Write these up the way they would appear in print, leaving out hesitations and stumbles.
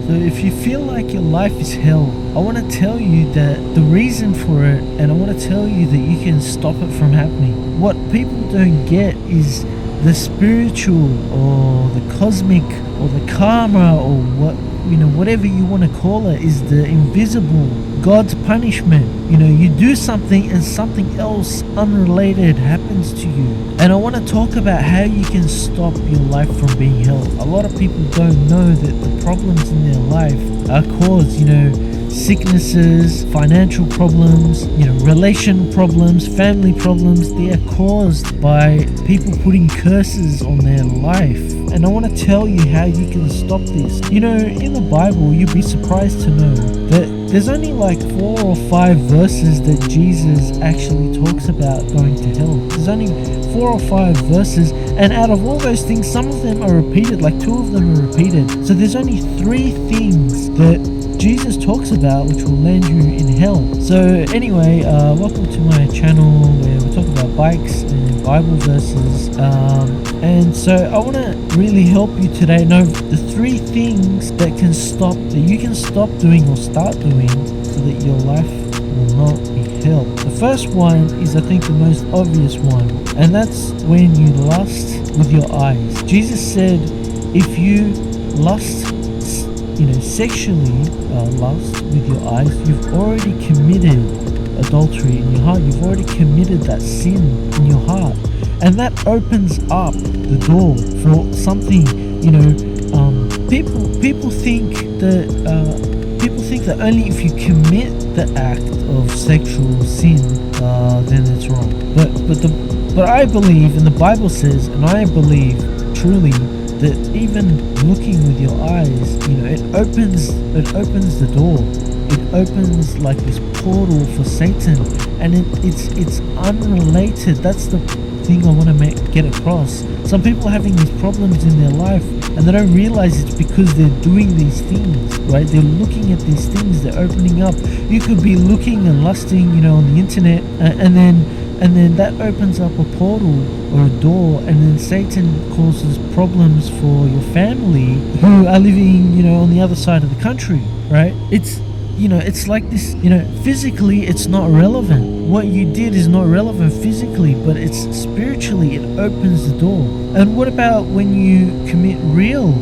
So if you feel like your life is hell, I want to tell you that the reason for it, and I want to tell you that you can stop it from happening. What people don't get is the spiritual or the cosmic or the karma or whatever you want to call it, is the invisible God's punishment. You do something and something else unrelated happens to you. And I want to talk about how you can stop your life from being hell. A lot of people don't know that the problems in their life are caused, sicknesses, financial problems, relation problems, family problems. They are caused by people putting curses on their life. And I want to tell you how you can stop this. In the Bible, you'd be surprised to know that there's only like 4 or 5 verses that Jesus actually talks about going to hell. There's only 4 or 5 verses, and out of all those things, some of them are repeated, like 2 of them are repeated. So there's only 3 things that Jesus talks about which will land you in hell. So anyway, welcome to my channel where we talk about bikes and Bible verses. And so I want to really help you today know the 3 things that you can stop doing or start doing so that your life will not be hell. The first one is, I think, the most obvious one, and that's when you lust with your eyes. Jesus said, if you lust, sexually lust with your eyes, you've already committed adultery in your heart. You've already committed that sin in your heart, and that opens up the door for something. People think that only if you commit the act of sexual sin, then it's wrong. But I believe, and the Bible says, and I believe truly, that even looking with your eyes, it opens the door. It opens like this portal for Satan, and it's unrelated. That's the thing I want to get across. Some people are having these problems in their life, and they don't realize it's because they're doing these things, right? They're looking at these things. They're opening up. You could be looking and lusting, on the internet, and then that opens up a portal or a door, and then Satan causes problems for your family who are living, on the other side of the country, right? It's like this, physically it's not relevant. What you did is not relevant physically, but it's spiritually, it opens the door. And what about when you commit real,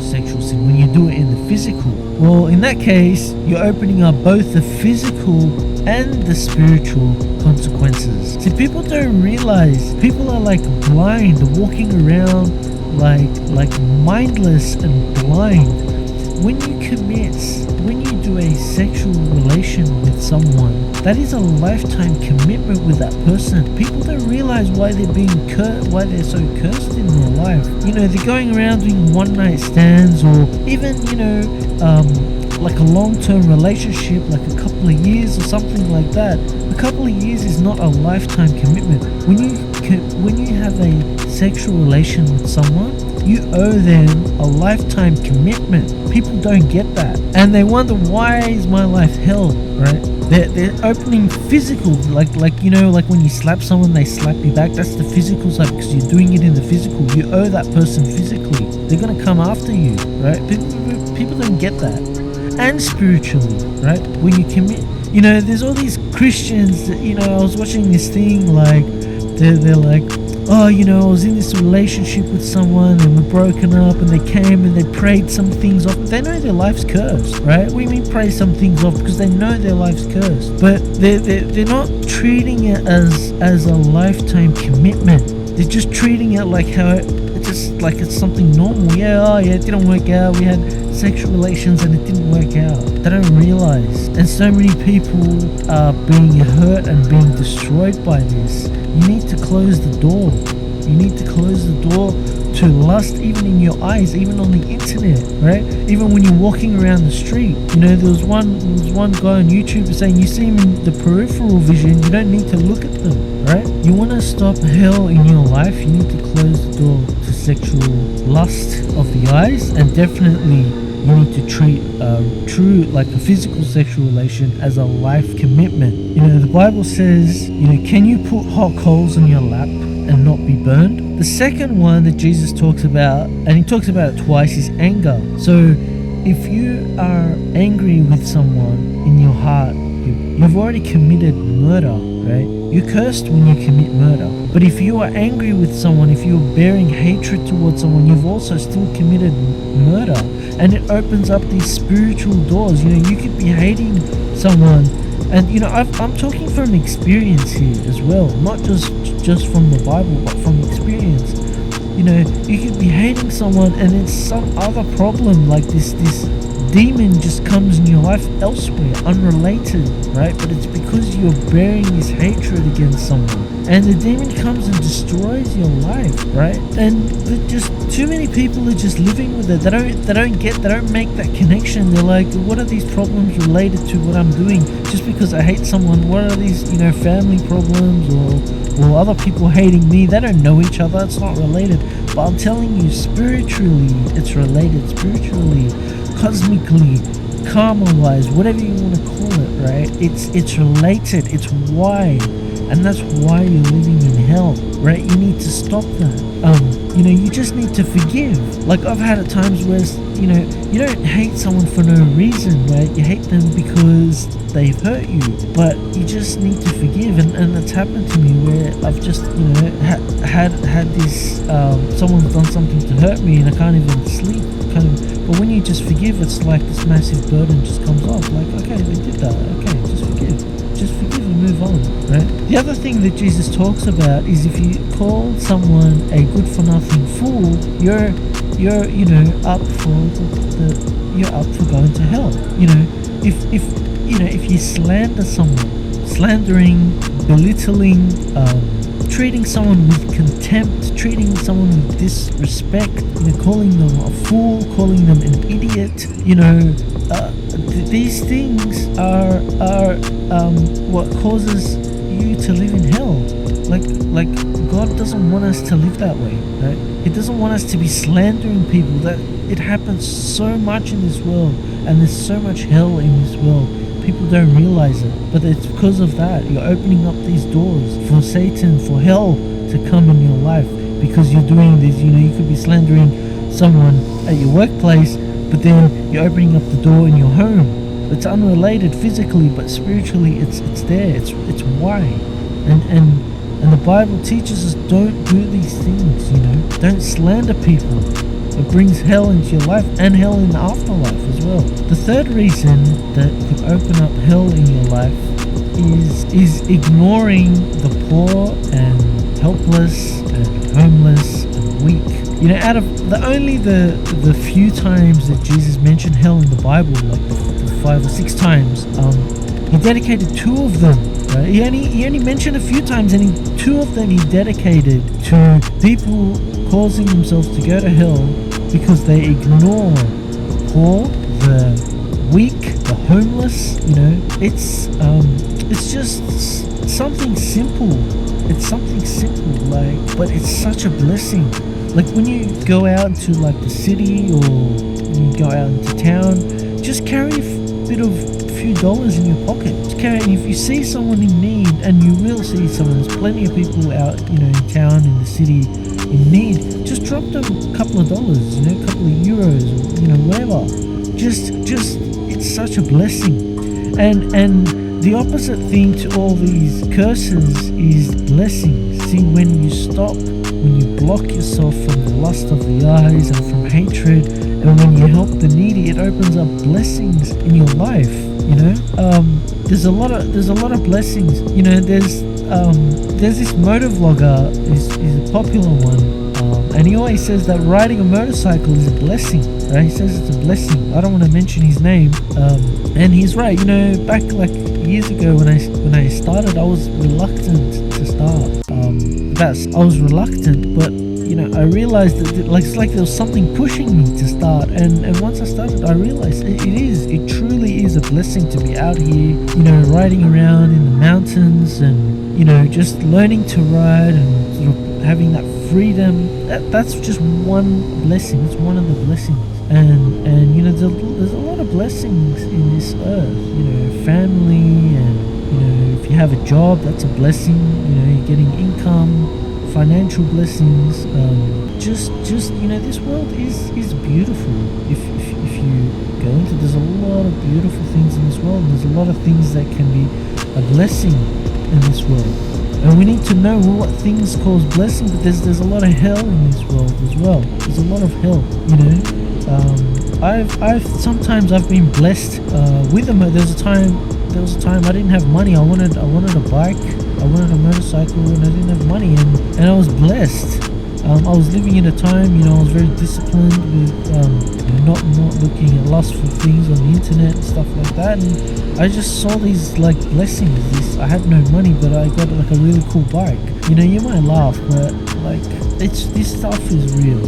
sexual sin, when you do it in the physical? Well, in that case, you're opening up both the physical and the spiritual consequences. See, people don't realize, people are like blind, walking around like mindless and blind. When you do a sexual relation with someone, that is a lifetime commitment with that person. People don't realize why they're why they're so cursed in their life. They're going around doing one night stands, or even, like a long-term relationship, like a couple of years or something like that. A couple of years is not a lifetime commitment. When you have a sexual relation with someone, you owe them a lifetime commitment. People don't get that, and they wonder, why is my life hell, right? They're opening physical, like when you slap someone, they slap you back. That's the physical side, because you're doing it in the physical. You owe that person physically. They're gonna come after you, right? People don't get that. And spiritually, right? When you commit, there's all these Christians that, I was watching this thing, like they're like, oh, I was in this relationship with someone and we're broken up, and they came and they prayed some things off. They know their life's cursed, right? We mean pray some things off because they know their life's cursed, but they're not treating it as a lifetime commitment. They're just treating it like it's something normal. It didn't work out. We had sexual relations and it didn't work out. They don't realize, and so many people are being hurt and being destroyed by this. You need to close the door. You need to close the door to lust, even in your eyes, even on the internet, right? Even when you're walking around the street. There was one guy on YouTube saying, you see him in the peripheral vision, you don't need to look at them, right? You want to stop hell in your life, you need to close the door to sexual lust of the eyes, and definitely you need to treat true, like a physical sexual relation, as a life commitment. The Bible says, can you put hot coals on your lap and not be burned? The second one that Jesus talks about, and he talks about it twice, is anger. So if you are angry with someone in your heart, you've already committed murder, right? You cursed when you commit murder. But if you are angry with someone, if you're bearing hatred towards someone, you've also still committed murder. And it opens up these spiritual doors. You could be hating someone, and I'm talking from experience here as well, not just from the Bible, but from experience. You could be hating someone, and it's some other problem, like this demon just comes in your life elsewhere, unrelated, right? But it's because you're bearing this hatred against someone, and the demon comes and destroys your life, right? And just too many people are just living with it. They don't make that connection. They're like, what are these problems related to what I'm doing? Just because I hate someone, what are these, family problems or other people hating me? They don't know each other. It's not related. But I'm telling you, spiritually, it's related. Spiritually, cosmically, karma-wise, whatever you want to call it, right? It's related. It's why. And that's why you're living in hell, right? You need to stop that. You just need to forgive. Like, I've had at times where, you don't hate someone for no reason, right? You hate them because they've hurt you, but you just need to forgive. And it's happened to me where I've just, had this, someone's done something to hurt me and I can't even sleep, but when you just forgive, it's like this massive burden just comes off. Like, okay, they did that. Okay, just forgive and move on, right? The other thing that Jesus talks about is if you call someone a good-for-nothing fool, you're up for going to hell. If you slander someone, slandering, belittling, treating someone with contempt, treating someone with disrespect, calling them a fool, calling them an idiot, these things are what causes you to live in hell. Like God doesn't want us to live that way, right? He doesn't want us to be slandering people. That it happens so much in this world, and there's so much hell in this world. People don't realize it, but it's because of that. You're opening up these doors for Satan, for hell to come in your life because you're doing this. You could be slandering someone at your workplace, but then you're opening up the door in your home. It's unrelated physically, but spiritually it's there. It's why. And the Bible teaches us, don't do these things, Don't slander people. It brings hell into your life and hell in the afterlife as well. The third reason that could open up hell in your life is ignoring the poor and helpless and homeless and weak. Out of the few times that Jesus mentioned hell in the Bible, like the 5 or 6 times, he dedicated 2 of them. Right? He only mentioned a few times, and 2 of them he dedicated to people causing themselves to go to hell because they ignore the poor, the weak, the homeless. It's just something simple. It's something simple, but it's such a blessing. Like when you go out into like the city or you go out into town, just carry a few dollars in your pocket. Just carry, and if you see someone in need, and you will see someone, there's plenty of people out, in town, in the city, in need. Just drop them a couple of dollars, a couple of euros, or whatever. Just it's such a blessing. And the opposite thing to all these curses is blessings. See, when you stop, when you block yourself from the lust of the eyes and from hatred, and when you help the needy, it opens up blessings in your life. There's a lot of blessings. There's this moto vlogger, is a popular one, and he always says that riding a motorcycle is a blessing. Right? He says it's a blessing. I don't want to mention his name, and he's right. Back like years ago when I started, I was reluctant to start. I was reluctant, but I realized that it's like there was something pushing me to start, and once I started, I realized it truly is a blessing to be out here, riding around in the mountains, and just learning to ride and sort of having that freedom. That's just one blessing. It's one of the blessings, and there's a lot of blessings in this earth. Family, and if you have a job, that's a blessing. You're getting income, financial blessings. Just this world is beautiful if you go into, there's a lot of beautiful things in this world, and there's a lot of things that can be a blessing in this world. And we need to know what things cause blessing, but there's a lot of hell in this world as well. There's a lot of hell, you know. I've sometimes I've been blessed with them. There was a time I didn't have money. I wanted a bike, I wanted a motorcycle, and I didn't have money, and I was blessed. I was living in a time, you know, I was very disciplined with not looking at lustful things on the internet and stuff like that, and I just saw these like blessings. I had no money, but I got like a really cool bike. You know, you might laugh, but like this stuff is real.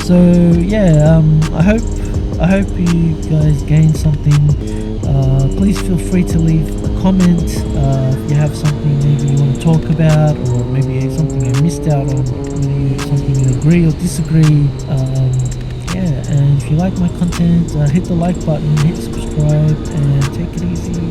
So yeah, I hope you guys gained something. Please feel free to leave a comment if you have something maybe you want to talk about, or maybe something I missed out on, something you agree or disagree. Yeah, and if you like my content, hit the like button, hit subscribe, and take it easy.